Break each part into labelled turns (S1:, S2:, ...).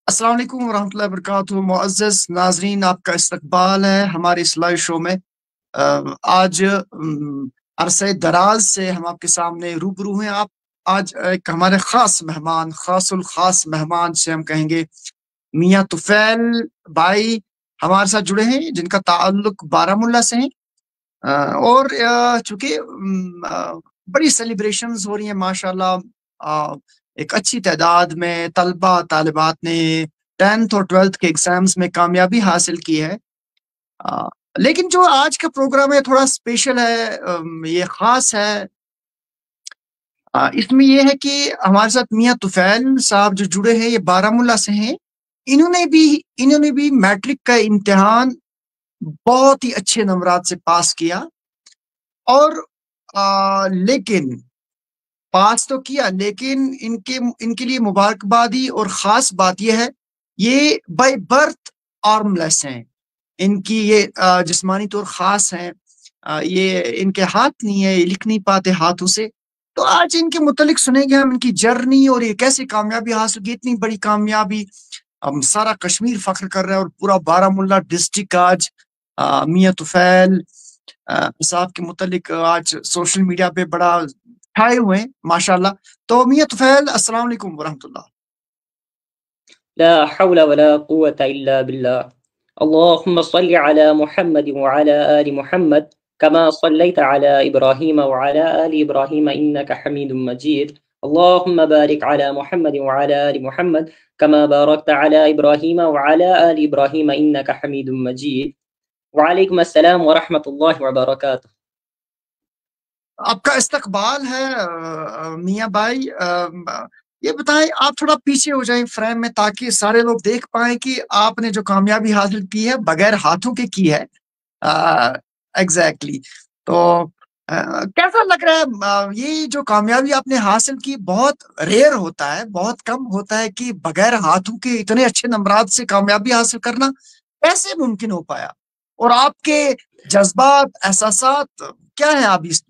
S1: अस्सलाम वालेकुम वरहमतुल्लाहि वबरकातुहू। मुअज़्ज़ज़ नाज़रीन, आपका इस्तकबाल है हमारे इस लाइव शो में। आज अरसे दराज से हम आपके सामने रूबरू हैं। आप आज एक हमारे ख़ास मेहमान, ख़ासुल ख़ास मेहमान से हम कहेंगे, मियाँ तुफ़ैल भाई हमारे साथ जुड़े हैं, जिनका ताल्लुक बारामुल्ला से है। और चूँकि बड़ी सेलिब्रेशंस हो रही हैं माशाल्लाह। एक अच्छी तादाद में तलबा तालिबात ने 10th और 12th के एग्ज़ाम्स में कामयाबी हासिल की है। अ, लेकिन जो आज का प्रोग्राम है थोड़ा स्पेशल है, ये ख़ास है। इसमें ये है कि हमारे साथ मियाँ तुफ़ैल साहब जो जुड़े हैं, ये बारामुल्ला से हैं। इन्होंने भी मैट्रिक का इम्तिहान बहुत ही अच्छे नंबरात से पास किया और लेकिन पास तो किया, लेकिन इनके इनके लिए मुबारकबादी और ख़ास बात ये है, ये बाय बर्थ आर्मलेस हैं। इनकी ये जिस्मानी तौर ख़ास हैं। ये इनके हाथ नहीं है, ये लिख नहीं पाते हाथों से। तो आज इनके मुतालिक सुनेंगे हम, इनकी जर्नी और ये कैसे कामयाबी हासिल की, इतनी बड़ी कामयाबी। सारा कश्मीर फ़ख्र कर रहा है और पूरा बारामुल्ला डिस्ट्रिक्ट आज मियाँ तुफ़ैल साहब के मुतालिक आज सोशल मीडिया पे बड़ा छाए हुए हैं माशाल्लाह। तो मियाँ तुफ़ैल, अस्सलाम वालेकुम वरहमतुल्लाह।
S2: لا حول ولا قوة إلا بالله. اللهم صل على محمد وعلى آل محمد كما صليت على إبراهيم وعلى آل إبراهيم إنك حميد مجيد. اللهم بارك على محمد وعلى آل محمد كما باركت على إبراهيم وعلى آل إبراهيم إنك حميد مجيد. وعليكم السلام ورحمة الله وبركاته.
S1: आपका इस्तकबाल है मियाँ भाई। ये बताएं, आप थोड़ा पीछे हो जाएं फ्रेम में, ताकि सारे लोग देख पाएं कि आपने जो कामयाबी हासिल की है बगैर हाथों के की है। एग्जैक्टली। तो कैसा लग रहा है? ये जो कामयाबी आपने हासिल की, बहुत रेयर होता है, बहुत कम होता है कि बगैर हाथों के इतने अच्छे नंबरात से कामयाबी हासिल करना कैसे मुमकिन हो पाया? और आपके जज्बात, एहसासात क्या है आप इस?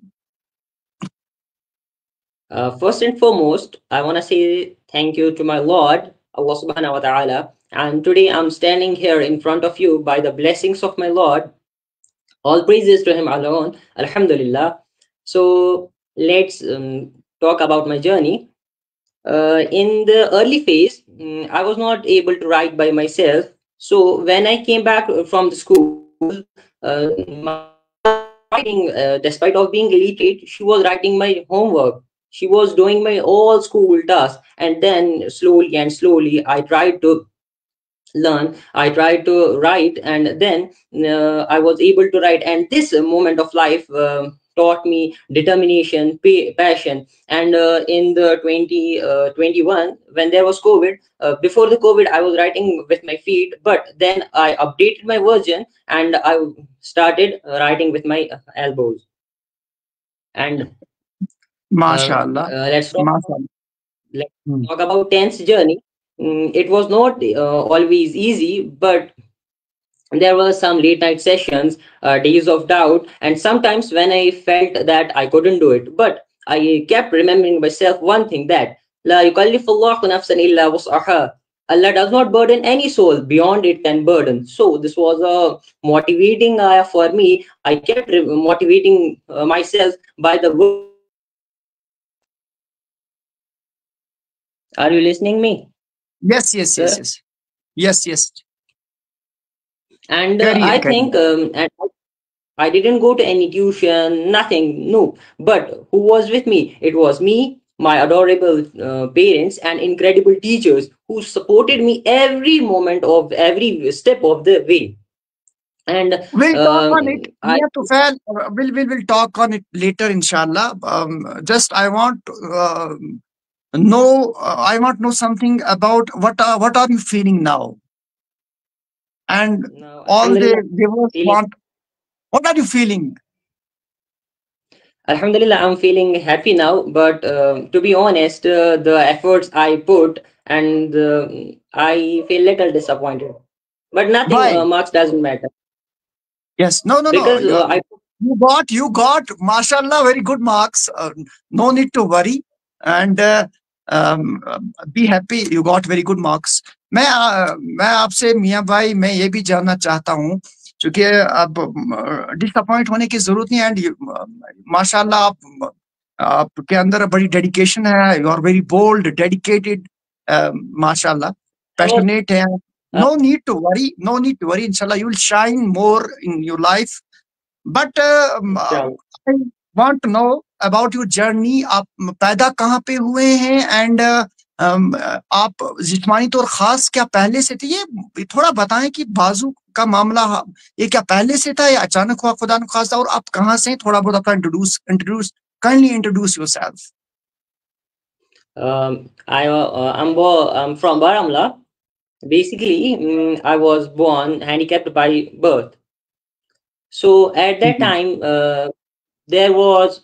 S2: First and foremost, I want to say thank you to my Lord, Allah subhanahu wa ta'ala. And today I'm standing here in front of you by the blessings of my Lord. All praises to Him alone. Alhamdulillah. So let's talk about my journey. In the early phase, I was not able to write by myself. So when I came back from the school, my writing, despite of being illiterate, she was writing my homework. She was doing my all school tasks, and then slowly and slowly, I tried to learn. I tried to write, and then I was able to write. And this moment of life taught me determination, passion. And in the 2021, when there was COVID, before the COVID, I was writing with my feet, but then I updated my version and I started writing with my elbows. And
S1: माशाल्लाह,
S2: let's talk about
S1: माशाल्लाह।
S2: let's
S1: hmm.
S2: talk about 10th journey. It was not always easy, but there were some late night sessions, days of doubt, and sometimes when I felt that I couldn't do it. But I kept remembering myself one thing, that La yukallifullahu nafsan illa wus'aha. Allah does not burden any soul beyond it can burden. So this was a motivating for me. I kept motivating myself by the word. Are you listening me,
S1: yes, yes, yes,
S2: sir?
S1: Yes. Yes, yes.
S2: And
S1: करिए,
S2: I
S1: करिए।
S2: think and I didn't go to any tuition, nothing, no. But who was with me? It was me, my adorable parents, and incredible teachers who supported me every moment of every step of the way. And
S1: We'll talk on it,
S2: I
S1: Mia Tufail. We'll talk on it later, inshallah. Just I want know. I want to know something about what are you feeling now? And
S2: now,
S1: all the
S2: Alhamdulillah,
S1: viewers
S2: feeling
S1: want. What are you feeling?
S2: Alhamdulillah, I'm feeling happy now. But to be honest, the efforts I put, and I feel little disappointed. But nothing,
S1: Why?
S2: marks doesn't matter,
S1: Yes. No, no, no.
S2: because I
S1: You got, mashallah, very good marks. No need to worry. And be happy, you got very good marks. मैं आपसे मियाँ भाई मैं ये भी जानना चाहता हूँ, क्योंकि अब डिसअपॉइंट होने की जरूरत नहीं है, एंड माशाल्लाह आपके अंदर बड़ी डेडिकेशन है, you are very bold, dedicated, माशाल्लाह, पैशनेट है। No need to worry, no need to worry. Inshallah, you will shine more in your life. But I want to know about your journey. आप पैदा कहाँ पे हुए हैं, and आप जिस्मानी तौर खास क्या पहले से थे? ये थोड़ा बताएं कि बाजू का मामला ये क्या पहले से था या अचानक हुआ, खुदा न खास्ता, और आप कहाँ से? थोड़ा बहुत अपना kindly introduce yourself.
S2: I'm from Baramulla. Basically, I was born handicapped by birth. So at that time, there was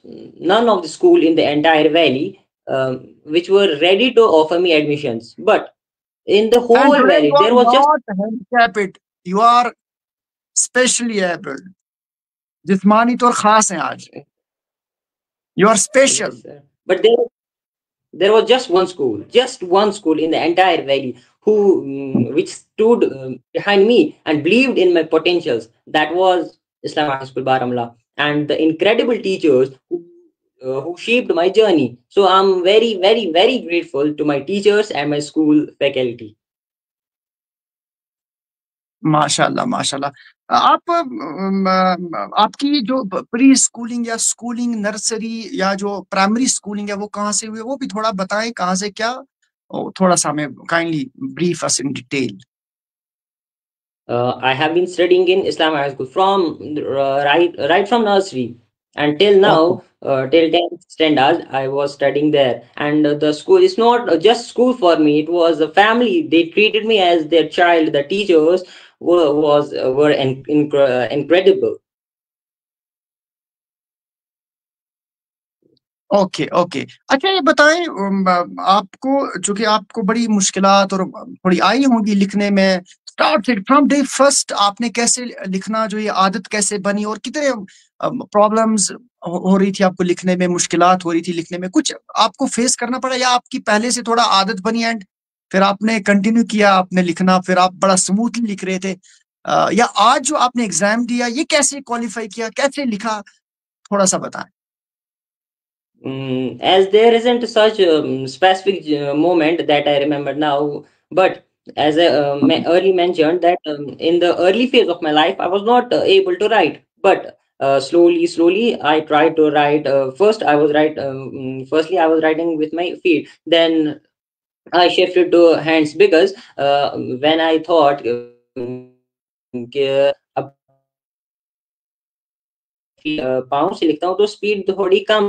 S2: none of the school in the entire valley which were ready to offer me admissions. But in the whole
S1: And today
S2: valley,
S1: you are
S2: there was just
S1: not handicapped, you are specially able. जिस्मानी तौर खास हैं आज, you are special.
S2: yes, sir. But there was just one school in the entire valley who which stood behind me and believed in my potentials. That was Islam High School Baramulla, and the incredible teachers who shaped my journey. So I'm very, very, very grateful to my teachers and my school faculty.
S1: माशाल्लाह माशाल्लाह। आप आपकी जो pre schooling या schooling, nursery या जो primary schooling है वो कहाँ से हुई, वो भी थोड़ा बताएं, कहाँ से क्या, थोड़ा सा हमें kindly brief us in detail.
S2: I have been studying in Islam High School from right from nursery until now, till 10th standard. I was studying there, and the school is not just school for me. It was a family. They treated me as their child. The teachers were incredible.
S1: Okay okay, अच्छा ये बताएं, आपको चूंकि आपको बड़ी मुश्किलात और थोड़ी आई होंगी लिखने में, स्टार्ट फ्रॉम डे फर्स्ट आपने कैसे लिखना, जो ये आदत कैसे बनी, और कितने प्रॉब्लम्स हो रही थी आपको लिखने में, मुश्किलात हो रही थी लिखने में, कुछ आपको फेस करना पड़ा, या आपकी पहले से थोड़ा आदत बनी एंड फिर आपने कंटिन्यू किया आपने लिखना, फिर आप बड़ा स्मूथली लिख रहे थे, या आज जो आपने एग्जाम दिया ये कैसे क्वालिफाई किया, कैसे लिखा, थोड़ा सा बताएं।
S2: As there isn't such a specific moment that I remember now, but as I early mentioned that in the early phase of my life, I was not able to write, but slowly, I tried to write. Firstly, I was writing with my feet. Then I shifted to hands because when I thought अब पाँव से लिखता हूँ तो speed थोड़ी कम,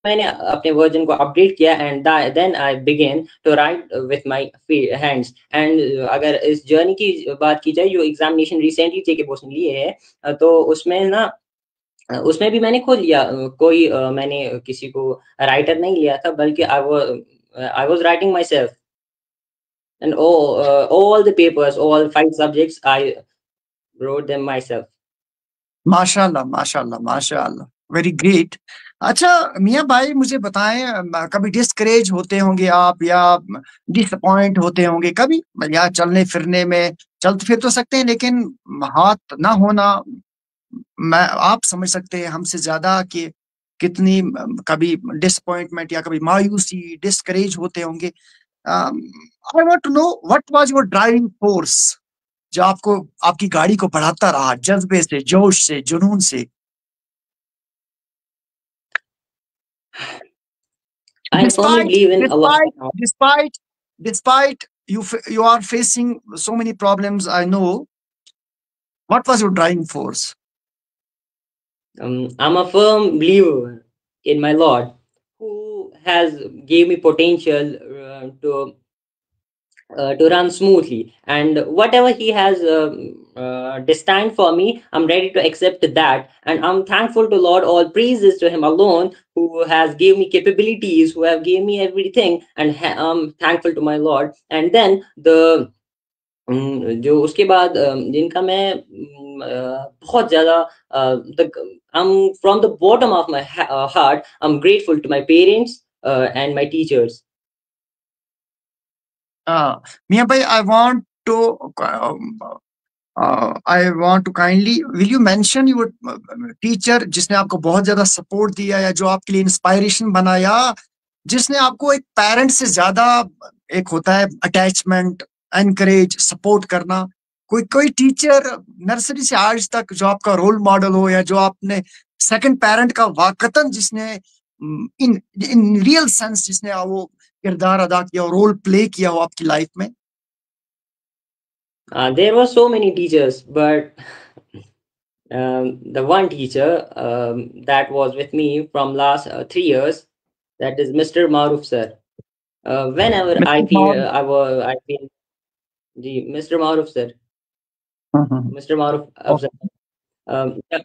S2: मैंने अपने version को अपडेट किया and then I begin to write with my hands. And अगर इस जर्नी की बात की जाए, जो एग्जामिनेशन रिसेंटली जेके बोस ने लिए है, तो उसमें ना उसमें भी मैंने खुद लिया, कोई मैंने किसी को राइटर नहीं लिया था, बल्कि I was writing my self and all the papers, all 5 subjects, I wrote them myself.
S1: माशाल्लाह माशाल्लाह माशाल्लाह, वेरी ग्रेट। अच्छा मियाँ भाई मुझे बताएं, कभी डिस्करेज होते होंगे आप, या डिसअपॉइंट होते होंगे कभी, या चलने फिरने में चल फिर तो सकते हैं, लेकिन हाथ ना होना, मैं आप समझ सकते हैं हमसे ज्यादा कि कितनी कभी डिसअपॉइंटमेंट या कभी मायूसी, डिस्करेज होते होंगे। I want to know what was your driving force, जो आपको आपकी गाड़ी को बढ़ाता रहा जज्बे से, जोश से, जुनून से।
S2: I firmly believe in Allah.
S1: Despite you are facing so many problems, I know, what was your driving force?
S2: I'm a firm believer in my Lord, who has gave me potential to run smoothly, and whatever He has destined for me, I'm ready to accept that, and I'm thankful to Lord. All praises to Him alone, who has gave me capabilities, who have gave me everything, and I'm thankful to my Lord. And then जो उसके बाद जिनका मैं बहुत ज़्यादा I'm from the bottom of my heart, I'm grateful to my parents, and my teachers.
S1: Mia bhai, I want to kindly, will you mention your teacher जिसने आपको बहुत ज्यादा सपोर्ट दिया या जो आपके लिए इंस्पायरेशन बना या जिसने आपको एक पेरेंट से ज्यादा एक होता है अटैचमेंट, एनकरेज, सपोर्ट करना, कोई कोई टीचर नर्सरी से आज तक जो आपका रोल मॉडल हो या जो आपने सेकंड पेरेंट का वाकतन जिसने इन इन रियल सेंस जिसने वो किरदार अदा किया और रोल प्ले किया हो आपकी लाइफ में?
S2: There were so many teachers, but the one teacher that was with me from last 3 years, that is Mr. Maruf sir. Whenever I
S1: mister
S2: feel,
S1: mom.
S2: I feel, Mr. Maruf sir, Mr. Maruf Afzal. जब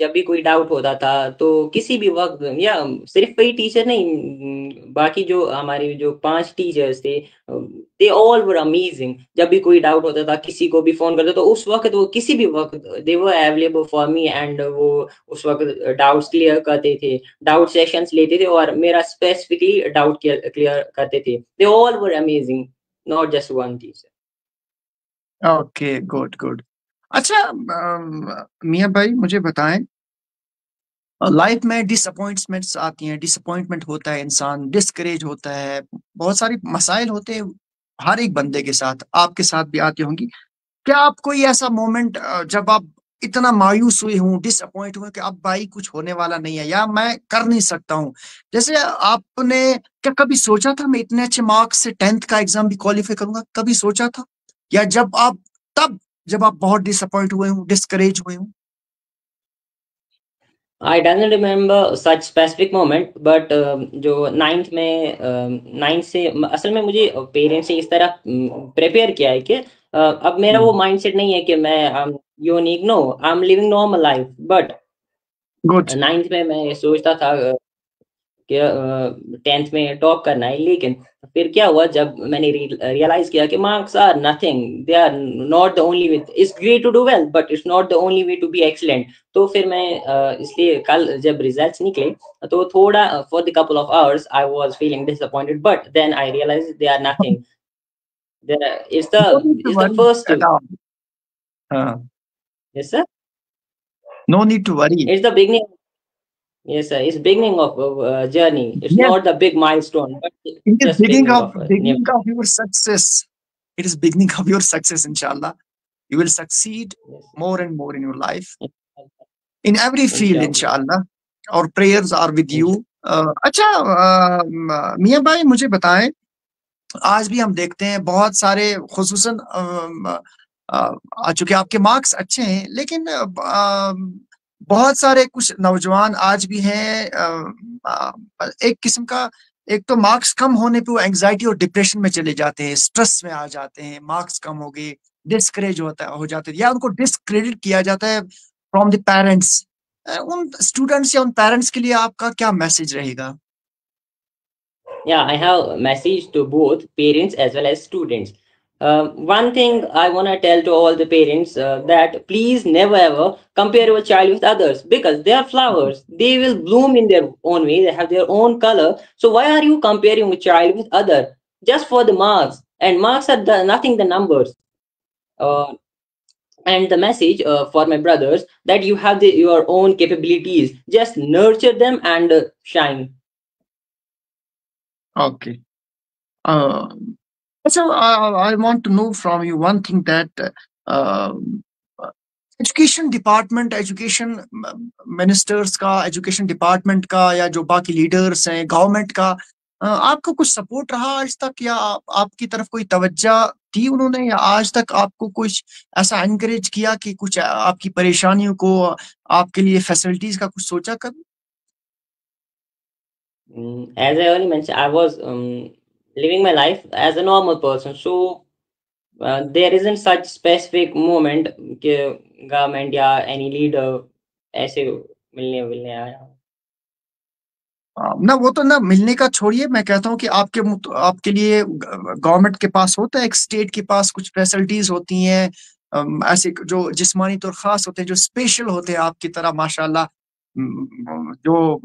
S2: जब भी कोई doubt होता था तो किसी भी वक्त, या सिर्फ वही टीचर नहीं, बाकी जो हमारे जो 5 टीचर्स थे, दे ऑल वर अमेजिंग। जब भी कोई डाउट होता था, किसी को भी फोन करते तो उस वक्त वो किसी भी वक्त दे वर अवेलेबल फॉर मी, एंड वो उस वक्त डाउट्स क्लियर करते थे, डाउट सेशंस लेते थे और मेरा स्पेसिफिकली डाउट क्लियर करते थे। They all were amazing, not just one teacher.
S1: Okay, good good. अच्छा, मियां भाई मुझे बताएं, लाइफ में डिसअपॉइंटमेंट्स आती हैं, डिसअपॉइंटमेंट होता है, इंसान डिस्करेज होता है, बहुत सारी मसाइल होते हैं हर एक बंदे के साथ, आपके साथ भी आती होंगी। क्या आप कोई ऐसा मोमेंट जब आप इतना मायूस हुए हूँ, डिसअपॉइंट हुए कि अब भाई कुछ होने वाला नहीं है या मैं कर नहीं सकता हूँ, जैसे आपने क्या कभी सोचा था मैं इतने अच्छे मार्क्स से 10th का एग्जाम भी क्वालिफाई करूंगा, कभी सोचा था? या जब आप बहुत डिसअपॉइंट हुए हूँ, डिस्करेज हुए हूँ?
S2: I doesn't remember such specific moment, but जो नाइन्थ में नाइन्थ से असल में मुझे पेरेंट्स ने इस तरह प्रिपेयर किया है कि अब मेरा वो माइंडसेट नहीं है कि मैं unique, no, I am living normal life. But
S1: good.
S2: Ninth में मैं सोचता था कि 10th में टॉप करना है, लेकिन फिर क्या हुआ जब मैंने रियलाइज किया कि marks are nothing, they are not the only way. It's great to do well, but it's not the only way to be excellent. तो फिर मैं इसलिए कल जब रिजल्ट्स निकले तो थोड़ा for the couple of hours I was feeling disappointed, but then I realise they are nothing. It's the
S1: No need to
S2: it's the
S1: worry
S2: first.
S1: at all.
S2: Yes sir,
S1: No need to worry.
S2: It's the beginning. Yes, sir. It's beginning of a journey. It's
S1: Yes,
S2: not the big milestone, but
S1: it is
S2: just beginning of a new.
S1: beginning of your success. It is beginning of your success, inshallah. You will succeed
S2: Yes.
S1: more and more in your life, in every field,
S2: Inshallah.
S1: inshallah. Our prayers are with you. अच्छा, मियां भाई मुझे बताएं, आज भी हम देखते हैं बहुत सारे खुसूसन चूंकि आपके मार्क्स अच्छे हैं, लेकिन बहुत सारे कुछ नौजवान आज भी हैं एक किस्म का, एक तो मार्क्स कम होने पे वो एंग्जाइटी और डिप्रेशन में चले जाते हैं, स्ट्रेस में आ जाते हैं, मार्क्स कम हो गए, डिस्करेज हो जाते हैं या उनको डिस्क्रेडिट किया जाता है फ्रॉम द पेरेंट्स। उन स्टूडेंट्स या उन पेरेंट्स के लिए आपका क्या मैसेज रहेगा?
S2: Yeah, I have a message to both parents as well as students. One thing I want to tell to all the parents, that please never ever compare your child with others, because they are flowers. They will bloom in their own way. They have their own color. So why are you comparing your child with other just for the marks? And marks are nothing, the numbers. Uh, and the message for my brothers, that you have your own capabilities. Just nurture them and shine.
S1: Okay. So I want to know from you one thing, that education department, education ministers का, education department का या जो बाकी leaders हैं government का, आपको कुछ support रहा आज तक, या आपकी तरफ कोई तवज्जो दी उन्होंने, या आज तक आपको कुछ ऐसा एनकरेज किया कि कुछ आपकी परेशानियों को, आपके लिए फैसिलिटीज का कुछ सोचा कभी?
S2: As I already mentioned, I was living my life as a normal person, so there isn't such specific moment कि गवर्नमेंट या एनी लीडर ऐसे मिलने मिलने आया।
S1: ना वो तो ना मिलने का छोड़िए, मैं कहता हूँ कि आपके लिए गवर्नमेंट के पास होता है, एक स्टेट के पास कुछ फैसिलिटीज होती हैं, ऐसे जो जिस्मानी तौर खास होते हैं, जो स्पेशल होते हैं आपकी तरह माशाल्लाह, जो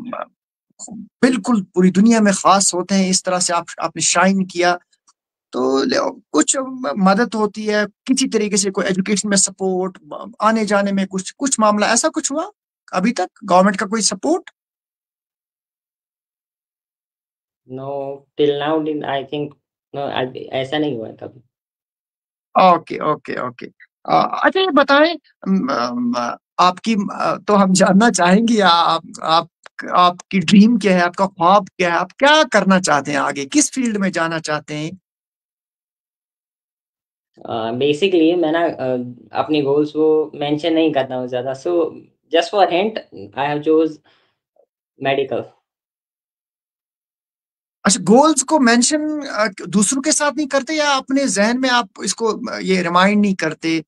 S1: बिल्कुल पूरी दुनिया में खास होते हैं, इस तरह से आपने शाइन किया। तो कुछ मदद होती है किसी तरीके से, कोई एजुकेशन में सपोर्ट, आने जाने में कुछ कुछ मामला ऐसा कुछ हुआ अभी तक, गवर्नमेंट का कोई support?
S2: No, till now I think no, ऐसा नहीं हुआ है कभी।
S1: Okay okay okay. अच्छा ये बताएं, आपकी तो हम जानना चाहेंगे आपकी ड्रीम क्या है, आपका ख्वाब क्या है, आप क्या करना चाहते हैं आगे, किस फील्ड में जाना चाहते हैं?
S2: बेसिकली मैं ना अपनी गोल्स को मेंशन नहीं करता हूँ ज़्यादा, so just for hint I have chose medical.
S1: अच्छा, गोल्स को मेंशन दूसरों के साथ नहीं करते, या अपने जहन में आप इसको ये रिमाइंड नहीं करते?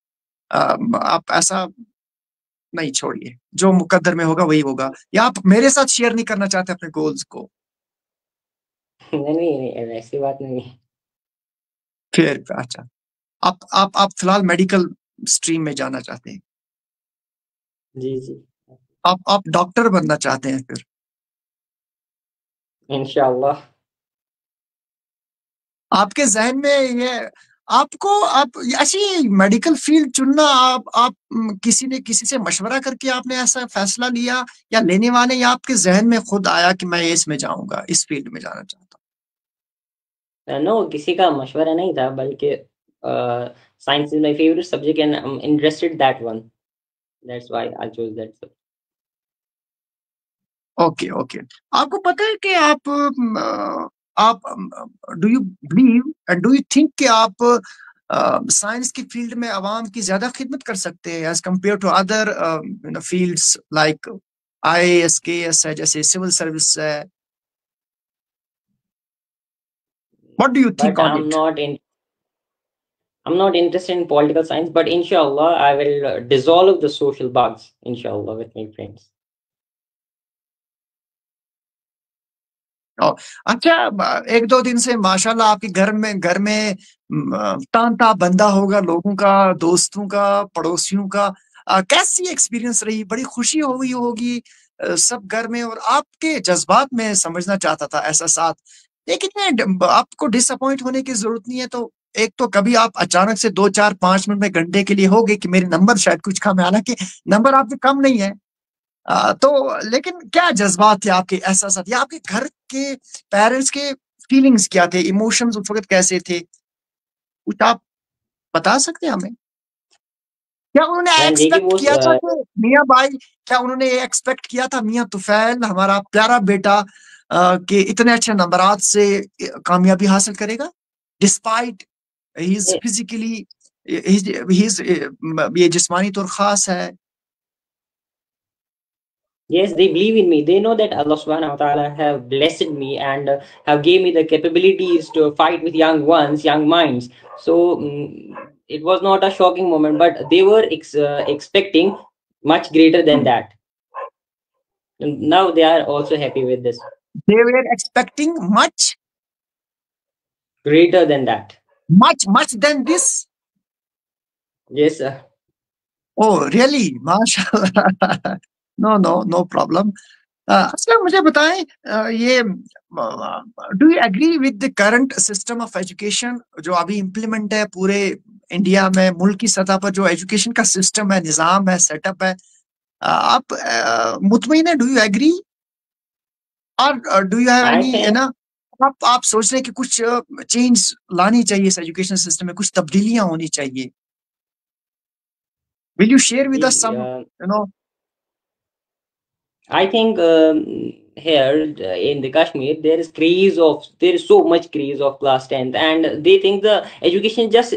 S1: आप ऐसा नहीं, छोड़िए, जो मुकद्दर में होगा वही होगा, या आप मेरे साथ शेयर नहीं करना चाहते अपने गोल्स को?
S2: नहीं नहीं नहीं, ऐसी बात नहीं है।
S1: फिर अच्छा, आप फिलहाल मेडिकल स्ट्रीम में जाना चाहते हैं?
S2: जी जी,
S1: आप डॉक्टर बनना चाहते हैं फिर?
S2: इंशाल्लाह।
S1: आपके जहन में ये, आप ऐसी मेडिकल फील्ड चुनना, आप किसी ने किसी से मशवरा करके आपने ऐसा फैसला लिया, या लेने वाले, या आपके जहन में खुद आया कि मैं इसमें जाऊंगा, इस फील्ड में जाना चाहता
S2: नो, किसी का मशवरा नहीं था, बल्कि science is my favourite subject and I am interested that one, that's why I chose that subject.
S1: हूँ? Okay okay. आपको पता है कि आप do you believe and do you think कि आप साइंस की फील्ड में आवाम की ज्यादा खिदमत कर सकते हैं as compare to other fields like IAS KS है, जैसे सिविल सर्विस है? What do you think
S2: but
S1: on it?
S2: I'm not interested in political science, but inshallah I will dissolve the social bugs, inshallah, with my friends.
S1: अच्छा, एक दो दिन से माशाल्लाह आपके घर में तांता बंदा होगा लोगों का, दोस्तों का, पड़ोसियों का। कैसी एक्सपीरियंस रही? बड़ी खुशी हो गई होगी सब घर में, और आपके जज्बात में समझना चाहता था ऐसा साथ। लेकिन आपको डिसअपॉइंट होने की जरूरत नहीं है। तो एक तो कभी आप अचानक से 2 4 5 मिनट में, घंटे के लिए हो गए कि मेरे नंबर शायद कुछ कम है, हालांकि नंबर आपके कम नहीं है। तो लेकिन क्या जज्बात थे आपके, एहसास, या आपके घर के पेरेंट्स के फीलिंग्स क्या थे, इमोशंस उस वक्त कैसे थे, कुछ आप बता सकते हैं हमें? क्या उन्होंने
S2: When JK
S1: एक्सपेक्ट
S2: was
S1: किया था कि मियाँ भाई, क्या उन्होंने एक्सपेक्ट किया था मियाँ तुफैल, हमारा प्यारा बेटा कि इतने अच्छे नंबरात से कामयाबी हासिल करेगा, despite he is
S2: eh,
S1: physically, ये जिस्मानी तौर खास है?
S2: yes, they believe in me. They know that Allah subhanahu wa ta'ala have blessed me and have gave me the capabilities to fight with young ones, young minds. So it was not a shocking moment, but they were expecting much greater than that. And now they are also happy with this.
S1: They were expecting much
S2: Greater than that.
S1: much than this?
S2: Yes, sir.
S1: Oh, really? माशाल्लाह। No no no problem. अच्छा मुझे बताएं, ये do you agree with the current system of education जो अभी implement है पूरे India में, मुल्क की सतह पर जो एजुकेशन का सिस्टम है, निज़ाम है, सेटअप है, आप मुतमईन है? डू यू एग्री, और do you have
S2: I
S1: any, है
S2: think
S1: ना, आप सोच रहे हैं कि कुछ चेंज लानी चाहिए इस एजुकेशन सिस्टम में, कुछ तब्दीलियां होनी चाहिए? Will you share with us some, you know?
S2: I think here in the Kashmir there is so much craze of class 10th, and they think the education is just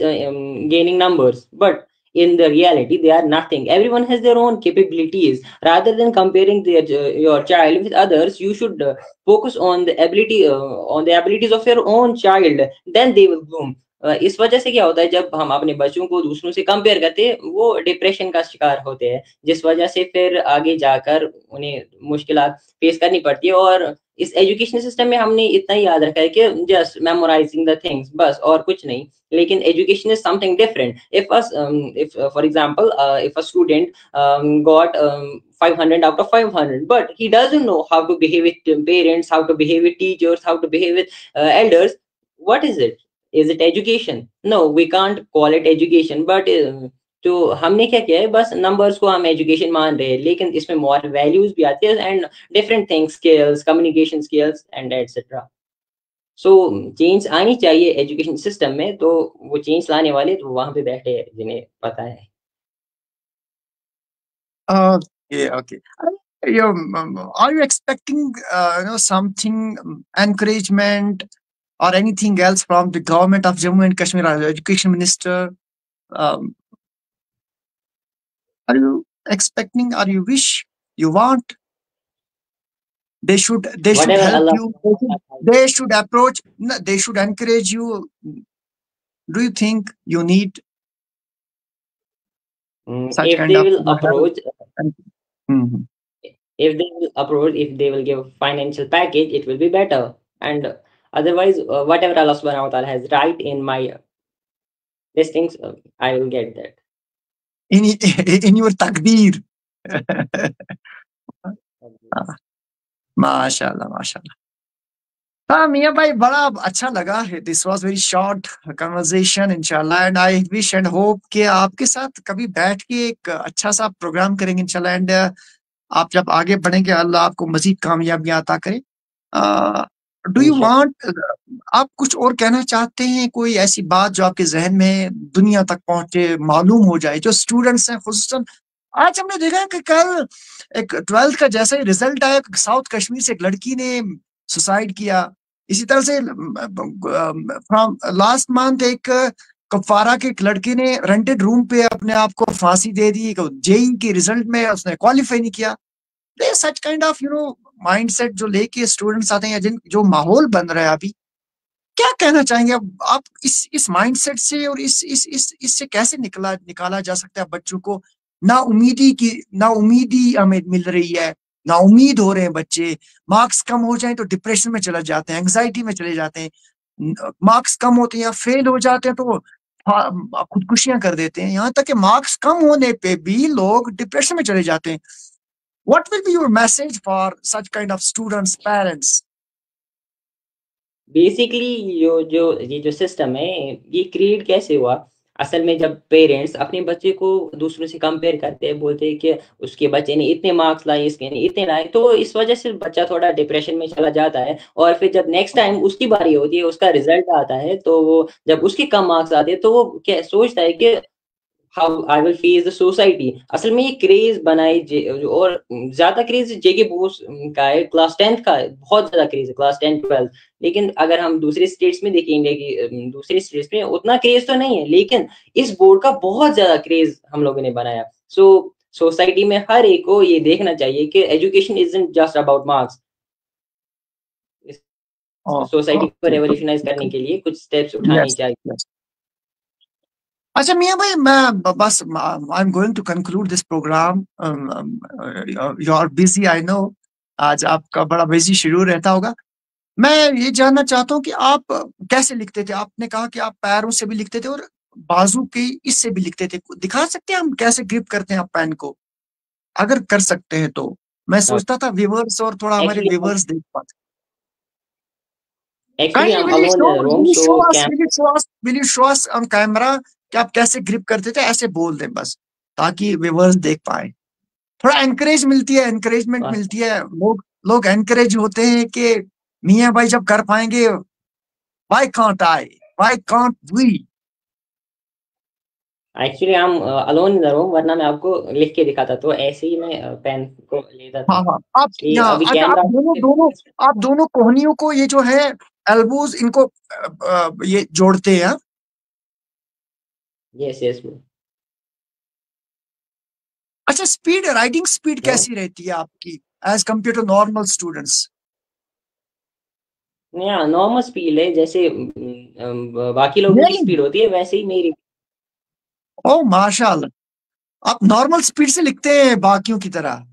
S2: gaining numbers, but in the reality they are nothing. Everyone has their own capabilities. Rather than comparing your child with others, you should focus on the abilities of your own child. Then they will bloom. इस वजह से क्या होता है, जब हम अपने बच्चों को दूसरों से कंपेयर करते हैं, वो डिप्रेशन का शिकार होते हैं, जिस वजह से फिर आगे जाकर उन्हें मुश्किलात फेस करनी पड़ती है। और इस एजुकेशन सिस्टम में हमने इतना ही याद रखा है कि जस्ट मेमोराइजिंग द थिंग्स बस, और कुछ नहीं। लेकिन education is something different. If for example if a student got 500 out of 500, but he doesn't know how to behave with parents, how to behave with teachers, how to behave with elders. What is it? Is it education? No, we can't call it education, but तो हमने क्या किया है, बस numbers को हम education मान रहे हैं, लेकिन इसमें मॉरल वैल्यूज भी आती है and different things, skills, communication skills and etcetera. So change आनी चाहिए एजुकेशन सिस्टम में, तो वो चेंज लाने वाले तो वहां पे बैठे हैं जिन्हें पता है।
S1: Okay. Are you expecting something, encouragement or anything else from the government of Jammu and Kashmir, or the education minister? Um, are you expecting, or you wish, you want they should
S2: Whatever
S1: help
S2: Allah
S1: you, they should approach, no, they should encourage you? Do you think you need such
S2: if
S1: kind
S2: they
S1: of
S2: will
S1: help?
S2: approach,
S1: Mhm.
S2: if they will approach, if they will give financial package, it will be better. And otherwise, whatever Allah subhanahu wa ta'ala has right in my listings, I will get that.
S1: in your takdeer. माशाल्लाह माशाल्लाह। हाँ मियाँ भाई, बड़ा अच्छा लगा है। This was very short conversation इंशाल्लाह, and I wish and hope कि आपके साथ कभी बैठ के एक अच्छा सा प्रोग्राम करेंगे इंशाल्लाह। एंड आप जब आगे बढ़ेंगे, अल्लाह आपको मजीद कामयाबियां अता करे। डू यू
S2: इंशाल्लाह।
S1: वांट, आप कुछ और कहना चाहते हैं? कोई ऐसी बात जो आपके जहन में दुनिया तक पहुंचे, मालूम हो जाए, जो स्टूडेंट्स हैं खुसूसन। आज हमने देखा कि कल एक 12th का जैसा ही रिजल्ट आया, साउथ कश्मीर से एक लड़की ने सुसाइड किया। इसी तरह से फ्रॉम लास्ट मंथ एक कपवारा के एक लड़के ने रेंटेड रूम पे अपने आप को फांसी दे दी। जेई के रिजल्ट में उसने क्वालिफाई नहीं किया। सच काइंड ऑफ माइंडसेट जो लेके स्टूडेंट्स आते हैं, या जिन जो माहौल बन रहा है अभी, क्या कहना चाहेंगे अब आप इस माइंडसेट से, और इस इससे कैसे निकाला जा सकता है बच्चों को? ना उम्मीदी हमें मिल रही है, ना उम्मीद हो रहे हैं बच्चे। मार्क्स कम हो जाए तो डिप्रेशन में चले जाते हैं, एंग्जाइटी में चले जाते हैं। मार्क्स कम होते हैं या फेल हो जाते हैं तो खुदकुशियां कर देते हैं। यहाँ तक कि मार्क्स कम होने पे भी लोग डिप्रेशन में चले जाते हैं। What will be your message for such kind of students, parents?
S2: Basically ये जो सिस्टम है, ये क्रिएट कैसे हुआ? असल में जब पेरेंट्स अपने बच्चे को दूसरों से कंपेयर करते हैं, बोलते हैं कि उसके बच्चे ने इतने मार्क्स लाए, इसके ने इतने लाए, तो इस वजह से बच्चा थोड़ा डिप्रेशन में चला जाता है। और फिर जब नेक्स्ट टाइम उसकी बारी होती है, उसका रिजल्ट आता है, तो वो जब उसके कम मार्क्स आते हैं, तो वो क्या सोचता है कि how I will face the society. असल में ये क्रेज बनाई और ज्यादा क्रेज जेके बोस का है, क्लास 10th का है, बहुत ज्यादा क्रेज है क्लास 10 12। लेकिन अगर हम दूसरे स्टेट्स में देखेंगे कि दूसरे स्टेट्स में उतना क्रेज तो नहीं है, लेकिन इस बोर्ड का बहुत ज्यादा क्रेज हम लोगों ने बनाया। सो सोसाइटी में हर एक को ये देखना चाहिए कि education isn't just about marks. Society को
S1: Okay.
S2: रेवोल्यूशनाइज करने के लिए कुछ स्टेप्स उठाने
S1: Yes,
S2: चाहिए।
S1: yes. अच्छा मियाँ भाई, मैं बस I am going to conclude this programme. You are busy, I know, आज आपका बड़ा बिजी शेड्यूल रहता होगा। मैं ये जानना चाहता हूँ कि आप कैसे लिखते थे? आपने कहा कि आप पैरों से भी लिखते थे और बाजू की इससे भी लिखते थे। दिखा सकते हैं हम कैसे ग्रिप करते हैं आप पेन को? अगर कर सकते हैं तो मैं सोचता था व्यूअर्स और थोड़ा हमारे
S2: एक्चुअली
S1: व्यूअर्स देख पाते।
S2: Actually
S1: kindly
S2: I am alone in the room, so
S1: will you show us on camera कि आप कैसे ग्रिप करते थे? ऐसे बोल दें बस, ताकि व्यूअर्स देख पाए। थोड़ा एनकरेज मिलती है, एनकरेजमेंट मिलती है। लोग एनकरेज होते हैं कि मियाँ भाई जब कर पाएंगे, why can't I, why can't we?
S2: Actually I am alone in the room, वरना मैं आपको लिख के दिखाता, तो ऐसे ही मैं पेन को लेता था।
S1: हाँ हाँ, आप
S2: इसलिए
S1: यहाँ,
S2: अभी
S1: अच्छा आप
S2: कैमरा
S1: दोनों कोहनियों को, ये जो है एल्बोज, इनको ये जोड़ते हैं।
S2: यस यस
S1: अच्छा, स्पीड, राइटिंग स्पीड
S2: नो,
S1: कैसी रहती है आपकी as compare to normal students?
S2: Normal speed है, जैसे बाकी लोगों की
S1: नहीं,
S2: स्पीड होती है, वैसे ही मेरी।
S1: ओ माशाल्लाह, आप नॉर्मल स्पीड से लिखते हैं बाकियों की तरह।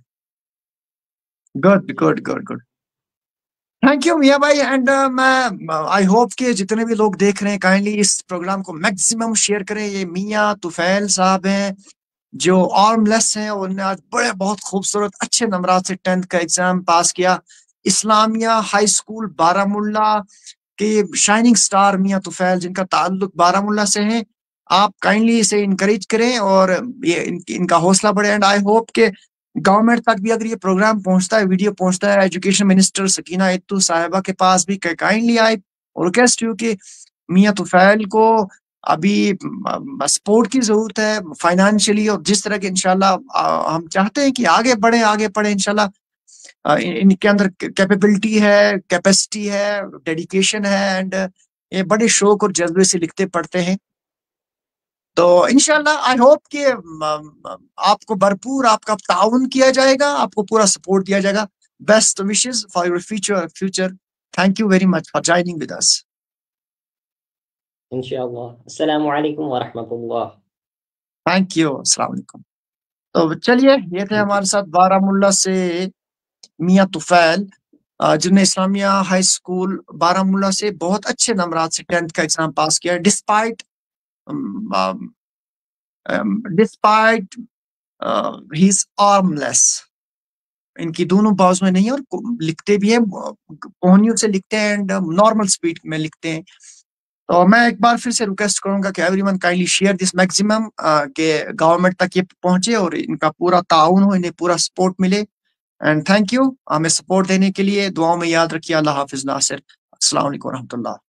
S1: Good good good good. Thank you मियाँ भाई। एंड मैं आई होप कि जितने भी लोग देख रहे हैं काइंडली इस प्रोग्राम को मैक्सिमम शेयर करें। ये मियाँ तुफैल साहब हैं जो आर्मलेस हैं, उन्होंने आज बड़े बहुत खूबसूरत अच्छे नंबरात से 10th का एग्जाम पास किया। इस्लामिया हाई स्कूल बारामुल्ला के शाइनिंग स्टार मियाँ तुफैल, जिनका ताल्लुक बारामुल्ला से है, आप काइंडली इसे इनकरेज करें और ये इनका हौसला बढ़े। एंड आई होप के गवर्नमेंट तक भी अगर ये प्रोग्राम पहुंचता है, वीडियो पहुंचता है, एजुकेशन मिनिस्टर सकीना इत्तू साहिबा के पास भी, काइंडली आई रिक्वेस्ट यू कि मियाँ तुफैल को अभी सपोर्ट की जरूरत है फाइनेंशियली, और जिस तरह के इंशाल्लाह हम चाहते हैं कि आगे पढ़े इंशाल्लाह। इनके अंदर कैपेबिलिटी है, कैपेसिटी है, डेडिकेशन है, एंड ये बड़े शौक और जज्बे से लिखते पढ़ते हैं। तो इंशाल्लाह आई होप कि आपको भरपूर आपका ताउन किया जाएगा, आपको पूरा सपोर्ट दिया जाएगा। Best wishes for your future. Thank you very much for joining with us.
S2: इंशाअल्लाह। अस्सलामु अलैकुम व रहमतुल्लाह।
S1: Thank you. अस्सलाम वालेकुम। तो चलिए, ये थे हमारे साथ बारामुल्ला से मियाँ तुफैल, जिन्हें इस्लामिया हाई स्कूल बारामुल्ला से बहुत अच्छे नंबरात से 10th का एग्जाम पास किया डिस्पाइट डिस्पाइट ही आर्मलेस। इनकी दोनों बाजू में नहीं है और लिखते भी हैं, कोहनियों से लिखते हैं एंड नॉर्मल स्पीड में लिखते हैं। तो मैं एक बार फिर से रिक्वेस्ट करूंगा कि everyone kindly share this maximum, के गवर्नमेंट तक ये पहुंचे और इनका पूरा ताउन हो, इन्हें पूरा सपोर्ट मिले। एंड थैंक यू हमें सपोर्ट देने के लिए। दुआओं में याद रखिए। अल्लाह हाफिज नासिर। अस्सलाम वालेकुम रहमतुल्लाह।